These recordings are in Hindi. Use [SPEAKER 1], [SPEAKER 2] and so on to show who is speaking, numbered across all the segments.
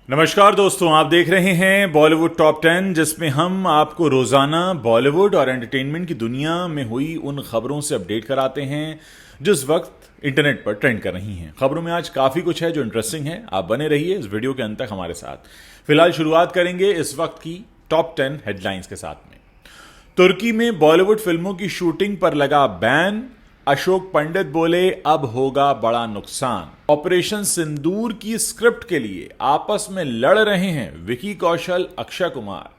[SPEAKER 1] नमस्कार दोस्तों, आप देख रहे हैं बॉलीवुड टॉप 10, जिसमें हम आपको रोजाना बॉलीवुड और एंटरटेनमेंट की दुनिया में हुई उन खबरों से अपडेट कराते हैं जो इस वक्त इंटरनेट पर ट्रेंड कर रही हैं। खबरों में आज काफी कुछ है जो इंटरेस्टिंग है। आप बने रहिए इस वीडियो के अंत तक हमारे साथ। फिलहाल शुरुआत करेंगे इस वक्त की टॉप 10 हेडलाइंस के साथ में। तुर्की में बॉलीवुड फिल्मों की शूटिंग पर लगा बैन। अशोक पंडित बोले अब होगा बड़ा नुकसान। ऑपरेशन सिंदूर की स्क्रिप्ट के लिए आपस में लड़ रहे हैं विकी कौशल, अक्षय कुमार।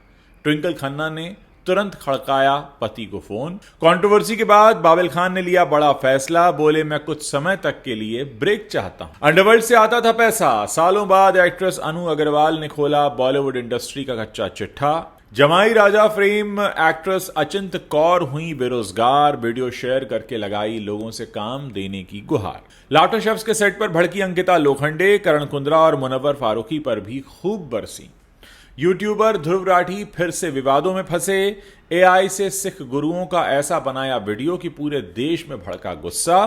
[SPEAKER 1] ट्विंकल खन्ना ने तुरंत खड़काया पति को फोन। कंट्रोवर्सी के बाद बाबिल खान ने लिया बड़ा फैसला, बोले मैं कुछ समय तक के लिए ब्रेक चाहता हूं। अंडरवर्ल्ड से आता था पैसा, सालों बाद एक्ट्रेस अनु अग्रवाल ने खोला बॉलीवुड इंडस्ट्री का कच्चा चिट्ठा। जमाई राजा फ्रेम एक्ट्रेस अचिंत कौर हुई बेरोजगार, वीडियो शेयर करके लगाई लोगों से काम देने की गुहार। लाटो शख्स के सेट पर भड़की अंकिता लोखंडे, करण कुंद्रा और मुनव्वर फारूकी पर भी खूब बरसी। यूट्यूबर ध्रुव राठी फिर से विवादों में फंसे। एआई से सिख गुरुओं का ऐसा बनाया वीडियो कि पूरे देश में भड़का गुस्सा।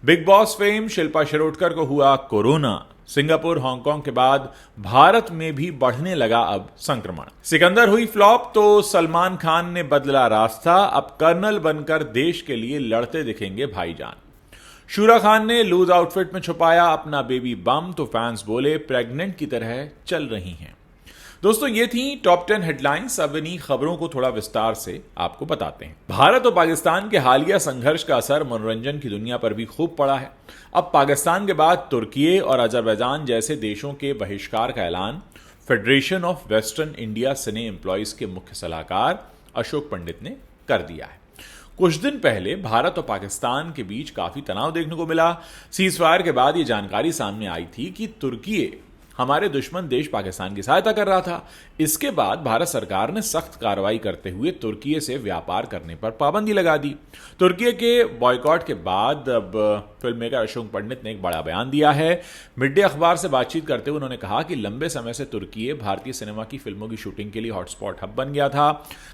[SPEAKER 1] Big boss fame Shilpa Shirodkar को हुआ कोरोना। सिंगापुर, हांगकांग के बाद भारत में भी बढ़ने लगा अब संक्रमण। सिकंदर हुई फ्लॉप तो सलमान खान ने बदला रास्ता, अब कर्नल बनकर देश के लिए लड़ते दिखेंगे भाईजान। शूरा खान ने लूज आउटफिट में छुपाया अपना बेबी बम तो फैंस बोले प्रेग्नेंट की तरह चल रही हैं। दोस्तों, ये थी टॉप 10 हेडलाइंस। अब इन्हीं खबरों को थोड़ा विस्तार से आपको बताते हैं। भारत और पाकिस्तान के हालिया संघर्ष का असर मनोरंजन की दुनिया पर भी खूब पड़ा है। अब पाकिस्तान के बाद तुर्की और अजरबैजान जैसे देशों के बहिष्कार का ऐलान federation of western India cine employees के मुख्य सलाहकार अशोक पंडित ने कर दिया है। कुछ दिन पहले भारत और पाकिस्तान के बीच काफी तनाव देखने को मिला। सीजफायर के बाद यह जानकारी सामने आई थी कि तुर्की हमारे दुश्मन देश पाकिस्तान की सहायता कर रहा था। इसके बाद भारत सरकार ने सख्त कार्रवाई करते हुए तुर्की से व्यापार करने पर पाबंदी लगा दी। तुर्की के बॉयकॉट के बाद अब फिल्म मेकर अशोक पंडित ने एक बड़ा बयान दिया है। मिड डे अखबार से बातचीत करते हुए उन्होंने कहा कि लंबे समय से तुर्की भारतीय सिनेमा की फिल्मों की शूटिंग के लिए हॉटस्पॉट हब बन गया था।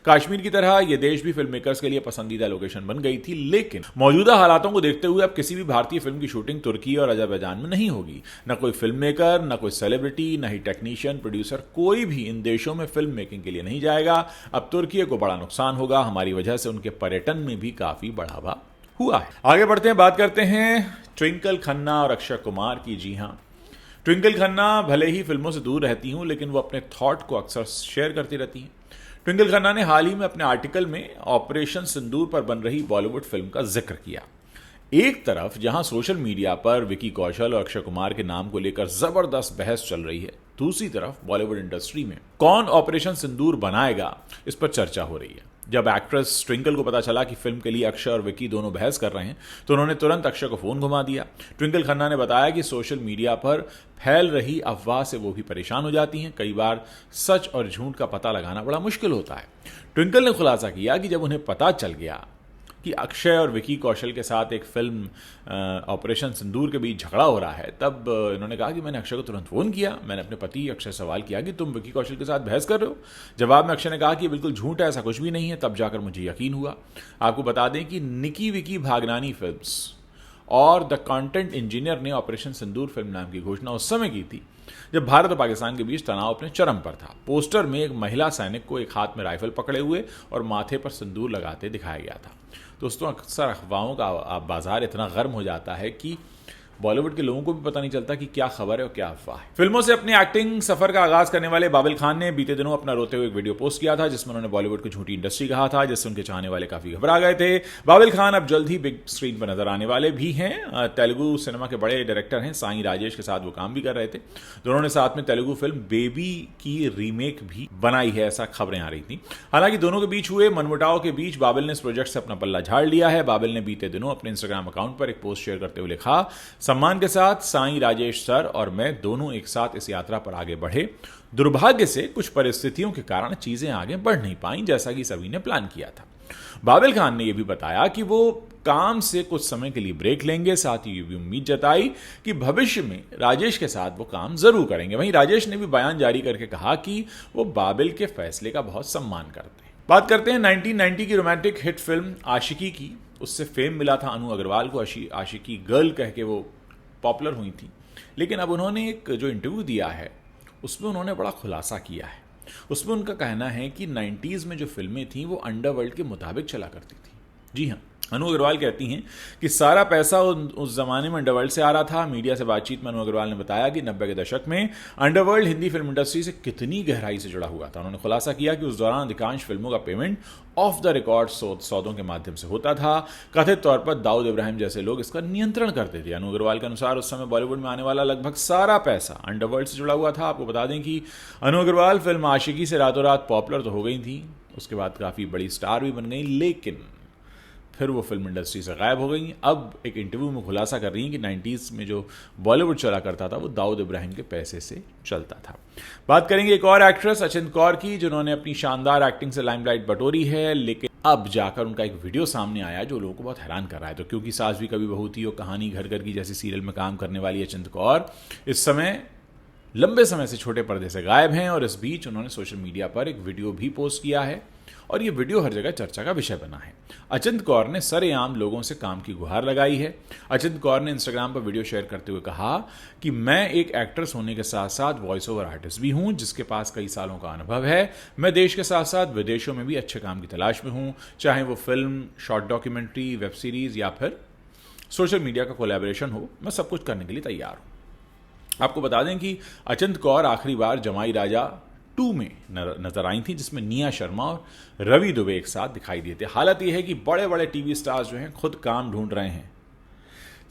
[SPEAKER 1] कश्मीर की तरह यह देश भी फिल्म मेकर्स के लिए पसंदीदा लोकेशन बन गई थी, लेकिन मौजूदा हालातों को देखते हुए अब किसी भी भारतीय फिल्म की शूटिंग तुर्की और अजरबैजान में नहीं होगी। न कोई फिल्म मेकर, न कोई सेलिब्रिटी, न ही टेक्नीशियन, प्रोड्यूसर, कोई भी इन देशों में फिल्म मेकिंग के लिए नहीं जाएगा। अब तुर्की को बड़ा नुकसान होगा। हमारी वजह से उनके पर्यटन में भी काफी बढ़ावा हुआ है। आगे बढ़ते हैं, बात करते हैं ट्विंकल खन्ना और अक्षय कुमार की। जी हां, ट्विंकल खन्ना भले ही फिल्मों से दूर रहती हूं, लेकिन वो अपने थॉट को अक्सर शेयर करती रहती हैं। ट्विंकल खन्ना ने हाल ही में अपने आर्टिकल में ऑपरेशन सिंदूर पर बन रही बॉलीवुड फिल्म का जिक्र किया। एक तरफ जहां सोशल मीडिया पर विकी कौशल और अक्षय कुमार के नाम को लेकर जबरदस्त बहस चल रही है, दूसरी तरफ बॉलीवुड इंडस्ट्री में कौन ऑपरेशन सिंदूर बनाएगा, इस पर चर्चा हो रही है। जब एक्ट्रेस ट्विंकल को पता चला कि फिल्म के लिए अक्षय और विकी दोनों बहस कर रहे हैं, तो उन्होंने तुरंत अक्षय को फोन घुमा दिया। ट्विंकल खन्ना ने बताया कि सोशल मीडिया पर फैल रही अफवाह से वो भी परेशान हो जाती हैं। कई बार सच और झूठ का पता लगाना बड़ा मुश्किल होता है। ट्विंकल ने खुलासा किया कि जब उन्हें पता चल गया कि अक्षय और विकी कौशल के साथ एक फिल्म ऑपरेशन सिंदूर के बीच झगड़ा हो रहा है, तब इन्होंने कहा कि मैंने अक्षय को तुरंत फोन किया। मैंने अपने पति अक्षय से सवाल किया कि तुम विकी कौशल के साथ बहस कर रहे हो। जवाब में अक्षय ने कहा कि बिल्कुल झूठ है, ऐसा कुछ भी नहीं है। तब जाकर मुझे यकीन हुआ। आपको बता दें कि निकी विकी भागनानी फिल्म्स और द कंटेंट इंजीनियर ने ऑपरेशन सिंदूर फिल्म नाम की घोषणा उस समय की थी जब भारत और पाकिस्तान के बीच तनाव अपने चरम पर था। पोस्टर में एक महिला सैनिक को एक हाथ में राइफल पकड़े हुए और माथे पर सिंदूर लगाते दिखाया गया था। दोस्तों, अक्सर अफवाहों का बाजार इतना गर्म हो जाता है कि बॉलीवुड के लोगों को भी पता नहीं चलता कि क्या खबर है और क्या अफवाह है। फिल्मों से अपने एक्टिंग सफर का आगाज करने वाले बाबिल खान ने बीते दिनों अपना रोते हुए एक वीडियो पोस्ट किया था, जिसमें उन्होंने बॉलीवुड को झूठी इंडस्ट्री कहा था, जिससे उनके चाहने वाले काफी घबरा गए थे। बाबिल खान अब जल्द ही बिग स्क्रीन पर नजर आने वाले भी हैं। तेलुगु सिनेमा के बड़े डायरेक्टर हैं, साई राजेश के साथ वो काम भी कर रहे थे। दोनों ने साथ में तेलुगु फिल्म बेबी की रीमेक भी बनाई है, ऐसा खबरें आ रही थी। हालांकि दोनों के बीच हुए मनमुटाव के बीच बाबिल ने इस प्रोजेक्ट से अपना पल्ला झाड़ लिया है। बाबिल ने बीते दिनों अपने इंस्टाग्राम अकाउंट पर एक पोस्ट शेयर करते हुए लिखा, सम्मान के साथ साईं राजेश सर और मैं दोनों एक साथ इस यात्रा पर आगे बढ़े। दुर्भाग्य से कुछ परिस्थितियों के कारण चीजें आगे बढ़ नहीं पाई जैसा कि सभी ने प्लान किया था। बाबिल खान ने यह भी बताया कि वो काम से कुछ समय के लिए ब्रेक लेंगे। साथ ही ये भी उम्मीद जताई कि भविष्य में राजेश के साथ वो काम जरूर करेंगे। वहीं राजेश ने भी बयान जारी करके कहा कि वो बाबिल के फैसले का बहुत सम्मान करते हैं। बात करते हैं 1990 की रोमांटिक हिट फिल्म आशिकी की। उससे फेम मिला था अनु अग्रवाल को, आशिकी गर्ल कह के वो पॉपुलर हुई थी। लेकिन अब उन्होंने एक जो इंटरव्यू दिया है उसमें उन्होंने बड़ा खुलासा किया है। उसमें उनका कहना है कि 90s में जो फिल्में थीं वो अंडरवर्ल्ड के मुताबिक चला करती थी। जी हाँ, अनु अग्रवाल कहती हैं कि सारा पैसा उस जमाने में अंडरवर्ल्ड से आ रहा था। मीडिया से बातचीत में अनु अग्रवाल ने बताया कि 90 के दशक में अंडरवर्ल्ड हिंदी फिल्म इंडस्ट्री से कितनी गहराई से जुड़ा हुआ था। उन्होंने खुलासा किया कि उस दौरान अधिकांश फिल्मों का पेमेंट ऑफ द रिकॉर्ड सौदों के माध्यम से होता था। कथित तौर पर दाऊद इब्राहिम जैसे लोग इसका नियंत्रण करते थे। अनु अग्रवाल के अनुसार उस समय बॉलीवुड में आने वाला लगभग सारा पैसा अंडरवर्ल्ड से जुड़ा हुआ था। आपको बता दें कि अनु अग्रवाल फिल्म आशिकी से रातों रात पॉपुलर तो हो गई थी, उसके बाद काफ़ी बड़ी स्टार भी बन गई, लेकिन फिर वो फिल्म इंडस्ट्री से गायब हो गई। अब एक इंटरव्यू में खुलासा कर रही हैं कि 90s में जो बॉलीवुड चला करता था वो दाऊद इब्राहिम के पैसे से चलता था। बात करेंगे एक और एक्ट्रेस अचिंत कौर की, जिन्होंने अपनी शानदार एक्टिंग से लाइमलाइट बटोरी है, लेकिन अब जाकर उनका एक वीडियो सामने आया जो लोगों को बहुत हैरान कर रहा है। तो क्योंकि सास भी कभी बहू थी और कहानी घर घर की जैसी सीरियल में काम करने वाली अचिंत कौर इस समय लंबे समय से छोटे पर्दे से गायब हैं, और इस बीच उन्होंने सोशल मीडिया पर एक वीडियो भी पोस्ट किया है और ये वीडियो हर जगह चर्चा का विषय बना है। अचिंत कौर ने सरेआम लोगों से काम की गुहार लगाई है। अचिंत कौर ने इंस्टाग्राम पर वीडियो शेयर करते हुए कहा कि मैं एक एक्ट्रेस होने के साथ साथ वॉइस ओवर आर्टिस्ट भी हूं, जिसके पास कई सालों का अनुभव है। मैं देश के साथ साथ विदेशों में भी अच्छे काम की तलाश में हूं, चाहे वो film, short documentary, web series या फिर सोशल मीडिया का कोलैबोरेशन हो, मैं सब कुछ करने के लिए तैयार हूं। आपको बता दें कि अचिंत कौर आखिरी बार जमाई राजा 2 में नजर आई थी, जिसमें निया शर्मा और रवि दुबे एक साथ दिखाई दिए थे। हालत यह है कि बड़े बड़े टीवी स्टार्स जो हैं खुद काम ढूंढ रहे हैं।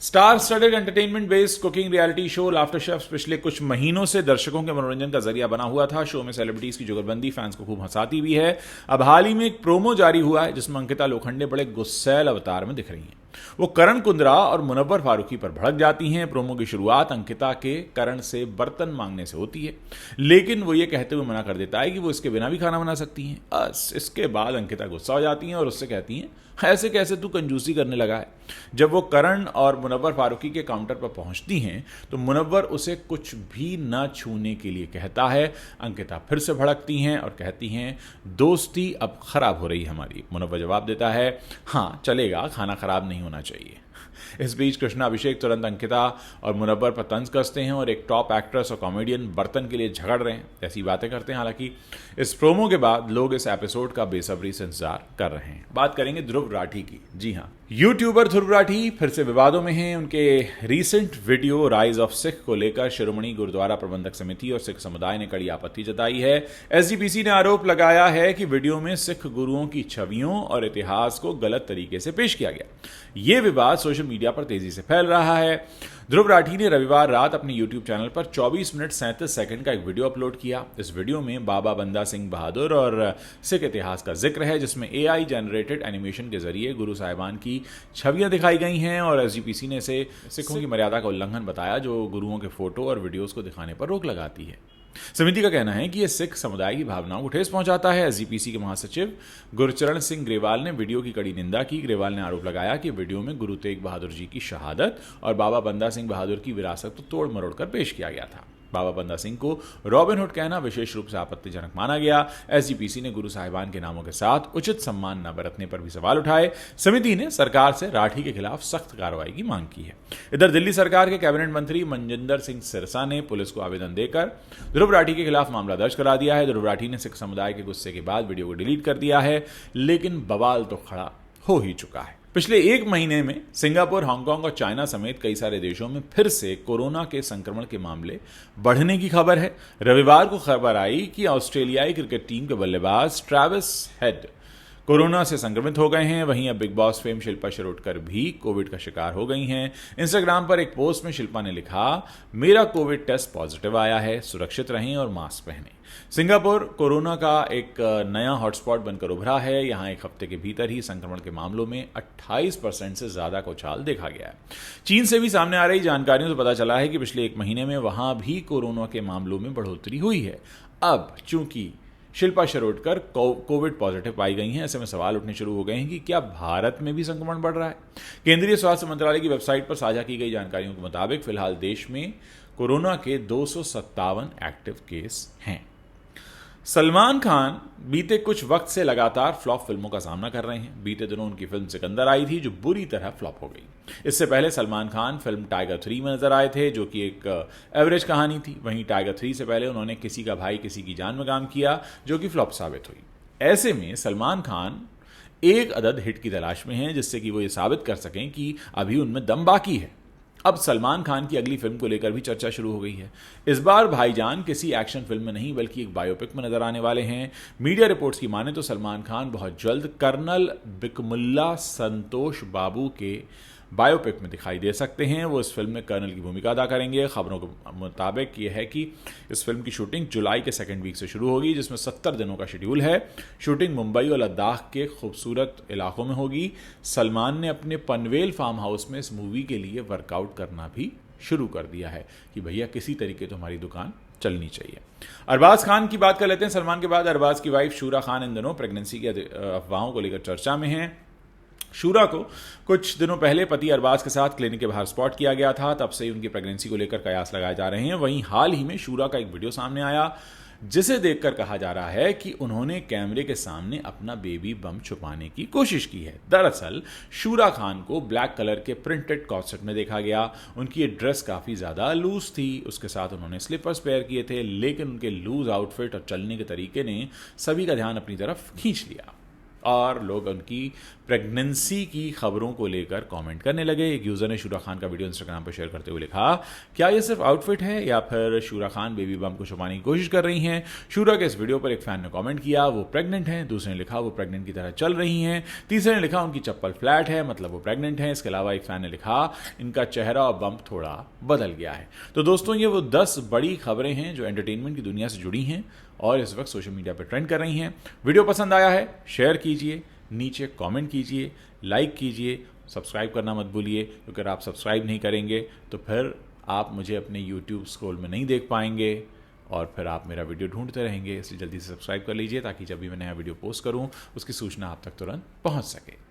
[SPEAKER 1] Star studded entertainment based cooking reality show laughter chefs पिछले कुछ महीनों से दर्शकों के मनोरंजन का जरिया बना हुआ था। शो में सेलिब्रिटीज की जुगलबंदी फैंस को खूब हंसाती भी है। अब हाल ही में एक प्रोमो जारी हुआ है जिसमें अंकिता लोखंडे बड़े गुस्सैल अवतार में दिख रही हैं। वो करण कुंद्रा और मुनव्वर फारूकी पर भड़क जाती हैं। प्रोमो की शुरुआत अंकिता के करण से बर्तन मांगने से होती है, लेकिन वो ये कहते हुए मना कर देता है कि वो इसके बिना भी खाना बना सकती हैं। बस इसके बाद अंकिता गुस्सा हो जाती हैं और उससे कहती हैं, ऐसे कैसे तू कंजूसी करने लगा है। जब वो करण और मुनव्वर फारूकी के काउंटर पर पहुंचती हैं तो मुनव्वर उसे कुछ भी न छूने के लिए कहता है। अंकिता फिर से भड़कती हैं और कहती हैं, दोस्ती अब खराब हो रही है हमारी। मुनव्वर जवाब देता है, हाँ चलेगा, खाना खराब नहीं होना चाहिए। इस बीच कृष्णा अभिषेक तुरंत अंकिता और मुनव्वर पर तंज कसते हैं और एक टॉप एक्ट्रेस और कॉमेडियन बर्तन के लिए झगड़ रहे हैं, ऐसी बातें करते हैं। हालांकि इस प्रोमो के बाद लोग इस एपिसोड का बेसब्री से इंतजार कर रहे हैं। बात करेंगे ध्रुव राठी की। जी हाँ, यूट्यूबर ध्रुव राठी फिर से विवादों में हैं। उनके recent video rise of Sikh को लेकर शिरोमणि गुरुद्वारा प्रबंधक समिति और सिख समुदाय ने कड़ी आपत्ति जताई है। एसजीपीसी ने आरोप लगाया है कि वीडियो में सिख गुरुओं की छवियों और इतिहास को गलत तरीके से पेश किया गया। यह विवाद सोशल मीडिया पर तेजी से फैल रहा है। ध्रुव राठी ने रविवार रात अपने YouTube चैनल पर 24 मिनट 37 सेकंड का एक वीडियो अपलोड किया। इस वीडियो में बाबा बंदा सिंह बहादुर और सिख इतिहास का जिक्र है, जिसमें AI जनरेटेड एनिमेशन के जरिए गुरु साहिबान की छवियां दिखाई गई हैं और एसजीपीसी ने इसे सिखों की मर्यादा का उल्लंघन बताया, जो गुरुओं के फोटो और वीडियोस को दिखाने पर रोक लगाती है। समिति का कहना है कि यह सिख समुदाय की भावनाओं को ठेस पहुंचाता है। एसजीपीसी के महासचिव गुरचरण सिंह ग्रेवाल ने वीडियो की कड़ी निंदा की। ग्रेवाल ने आरोप लगाया कि वीडियो में गुरु तेग बहादुर जी की शहादत और बाबा बंदा सिंह बहादुर की विरासत को तोड़ मरोड़ कर पेश किया गया था। बाबा बंदा सिंह को रॉबिनहुड कहना विशेष रूप से आपत्तिजनक माना गया। एसजीपीसी ने गुरु साहिबान के नामों के साथ उचित सम्मान न बरतने पर भी सवाल उठाए। समिति ने सरकार से राठी के खिलाफ सख्त कार्रवाई की मांग की है। इधर दिल्ली सरकार के कैबिनेट मंत्री मनजिंदर सिंह सिरसा ने पुलिस को आवेदन देकर ध्रुव राठी के खिलाफ मामला दर्ज करा दिया है। ध्रुव राठी ने सिख समुदाय के गुस्से के बाद वीडियो को डिलीट कर दिया है, लेकिन बवाल तो खड़ा हो ही चुका है। पिछले एक महीने में सिंगापुर, हांगकांग और चाइना समेत कई सारे देशों में फिर से कोरोना के संक्रमण के मामले बढ़ने की खबर है। रविवार को खबर आई कि ऑस्ट्रेलियाई क्रिकेट टीम के बल्लेबाज ट्रैविस हेड कोरोना से संक्रमित हो गए हैं। वहीं अब big boss fame Shilpa Shirodkar भी कोविड का शिकार हो गई हैं। इंस्टाग्राम पर एक पोस्ट में शिल्पा ने लिखा, मेरा कोविड टेस्ट पॉजिटिव आया है, सुरक्षित रहें और मास्क पहनें। सिंगापुर कोरोना का एक नया हॉटस्पॉट बनकर उभरा है। यहां एक हफ्ते के भीतर ही संक्रमण के मामलों में 28% से ज्यादा का उछाल देखा गया है। चीन से भी सामने आ रही जानकारियों से पता चला है कि पिछले एक महीने में वहां भी कोरोना के मामलों में बढ़ोतरी हुई है। अब चूंकि शिल्पा शिरोडकर कोविड पॉजिटिव पाई गई हैं, ऐसे में सवाल उठने शुरू हो गए हैं कि क्या भारत में भी संक्रमण बढ़ रहा है। केंद्रीय स्वास्थ्य मंत्रालय की वेबसाइट पर साझा की गई जानकारियों के मुताबिक फिलहाल देश में कोरोना के 257 एक्टिव केस हैं। सलमान खान बीते कुछ वक्त से लगातार फ्लॉप फिल्मों का सामना कर रहे हैं। बीते दिनों उनकी फिल्म सिकंदर आई थी जो बुरी तरह फ्लॉप हो गई। इससे पहले सलमान खान फिल्म टाइगर 3 में नजर आए थे जो कि एक एवरेज कहानी थी। वहीं टाइगर 3 से पहले उन्होंने किसी का भाई किसी की जान में काम किया जो कि फ्लॉप साबित हुई। ऐसे में सलमान खान एक अदद हिट की तलाश में हैं जिससे कि वो ये साबित कर सकें कि अभी उनमें दम बाकी है। अब सलमान खान की अगली फिल्म को लेकर भी चर्चा शुरू हो गई है। इस बार भाईजान किसी एक्शन फिल्म में नहीं बल्कि एक बायोपिक में नजर आने वाले हैं। मीडिया रिपोर्ट्स की माने तो सलमान खान बहुत जल्द कर्नल बिकमुल्ला संतोष बाबू के बायोपिक में दिखाई दे सकते हैं। वो इस फिल्म में कर्नल की भूमिका अदा करेंगे। खबरों के मुताबिक ये है कि इस फिल्म की शूटिंग जुलाई के सेकंड वीक से शुरू होगी जिसमें 70 दिनों का शेड्यूल है। शूटिंग मुंबई और लद्दाख के खूबसूरत इलाकों में होगी। सलमान ने अपने पनवेल फार्म हाउस में इस मूवी के लिए वर्कआउट करना भी शुरू कर दिया है कि भैया किसी तरीके तो हमारी दुकान चलनी चाहिए। अरबाज खान की बात कर लेते हैं। सलमान के बाद अरबाज की वाइफ शूरा खान इन दिनों प्रेगनेंसी की अफवाहों को लेकर चर्चा में हैं। शूरा को कुछ दिनों पहले पति अरबाज के साथ क्लिनिक के बाहर स्पॉट किया गया था। तब से ही उनकी प्रेगनेंसी को लेकर कयास लगाए जा रहे हैं। वहीं हाल ही में शूरा का एक वीडियो सामने आया जिसे देखकर कहा जा रहा है कि उन्होंने कैमरे के सामने अपना बेबी बम छुपाने की कोशिश की है। दरअसल शूरा खान को ब्लैक कलर के प्रिंटेड कॉर्सेट में देखा गया। उनकी ये ड्रेस काफ़ी ज़्यादा लूज थी। उसके साथ उन्होंने स्लीपर्स पेयर किए थे लेकिन उनके लूज आउटफिट और चलने के तरीके ने सभी का ध्यान अपनी तरफ खींच लिया और लोग उनकी प्रेगनेंसी की खबरों को लेकर कमेंट करने लगे। एक यूज़र ने शूरा खान का वीडियो इंस्टाग्राम पर शेयर करते हुए लिखा, क्या ये सिर्फ आउटफिट है या फिर शूरा खान बेबी बम को छुपाने की कोशिश कर रही हैं। शूरा के इस वीडियो पर एक फैन ने कमेंट किया वो प्रेग्नेंट हैं। दूसरे ने लिखा वो प्रेग्नेंट की तरह चल रही हैं। तीसरे ने लिखा उनकी चप्पल फ्लैट है मतलब वो प्रेग्नेंट हैं। इसके अलावा एक फैन ने लिखा इनका चेहरा और बम्प थोड़ा बदल गया है। तो दोस्तों ये वो 10 बड़ी खबरें हैं जो एंटरटेनमेंट की दुनिया से जुड़ी हैं और इस वक्त सोशल मीडिया पर ट्रेंड कर रही हैं। वीडियो पसंद आया है शेयर कीजिए, नीचे कमेंट कीजिए, लाइक कीजिए, सब्सक्राइब करना मत भूलिए क्योंकि अगर आप सब्सक्राइब नहीं करेंगे तो फिर आप मुझे अपने यूट्यूब स्क्रॉल में नहीं देख पाएंगे और फिर आप मेरा वीडियो ढूंढते रहेंगे। इसलिए जल्दी से सब्सक्राइब कर लीजिए ताकि जब भी मैं नया वीडियो पोस्ट करूं उसकी सूचना आप तक तुरंत पहुंच सके।